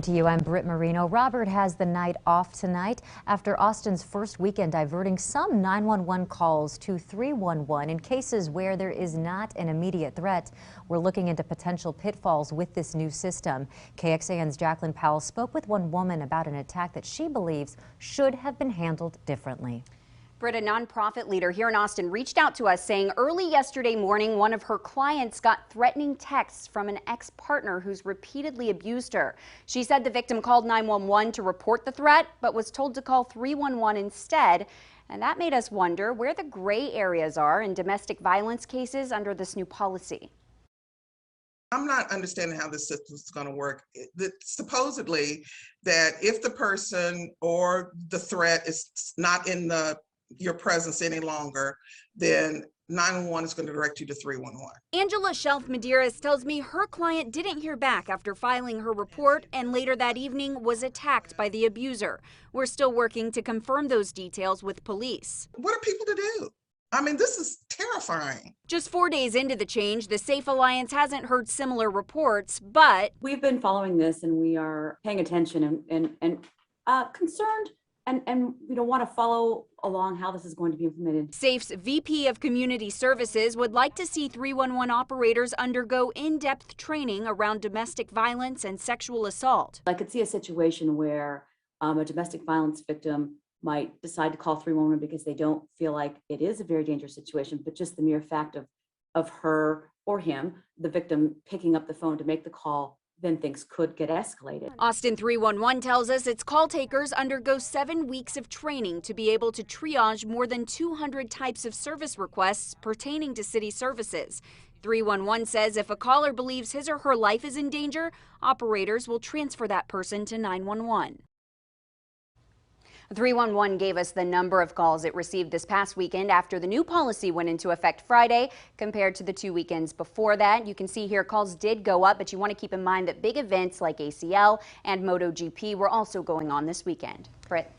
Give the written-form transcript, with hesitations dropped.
To you, I'm Britt Marino. Robert has the night off tonight after Austin's first weekend diverting some 911 calls to 311 in cases where there is not an immediate threat. We're looking into potential pitfalls with this new system. KXAN's Jacqueline Powell spoke with one woman about an attack that she believes should have been handled differently. Britt, a nonprofit leader here in Austin, reached out to us saying early yesterday morning one of her clients got threatening texts from an ex-partner who's repeatedly abused her. She said the victim called 911 to report the threat, but was told to call 311 instead. And that made us wonder where the gray areas are in domestic violence cases under this new policy. I'm not understanding how this system is going to work. Supposedly that if the person or the threat is not in your presence any longer, then 911 is going to direct you to 311. Angela Shelf-Medeiros tells me her client didn't hear back after filing her report and later that evening was attacked by the abuser. We're still working to confirm those details with police. What are people to do? I mean, this is terrifying. Just 4 days into the change, the Safe Alliance hasn't heard similar reports, but we've been following this and we are paying attention and concerned and we don't want to follow along how this is going to be implemented. Safe's VP of Community Services would like to see 311 operators undergo in-depth training around domestic violence and sexual assault. I could see a situation where a domestic violence victim might decide to call 311 because they don't feel like it is a very dangerous situation, but just the mere fact of her or him, the victim, picking up the phone to make the call, then things could get escalated. Austin 311 tells us its call takers undergo 7 weeks of training to be able to triage more than 200 types of service requests pertaining to city services. 311 says if a caller believes his or her life is in danger, operators will transfer that person to 911. 311 gave us the number of calls it received this past weekend after the new policy went into effect Friday compared to the 2 weekends before that. You can see here calls did go up, but you want to keep in mind that big events like ACL and MotoGP were also going on this weekend. Britt.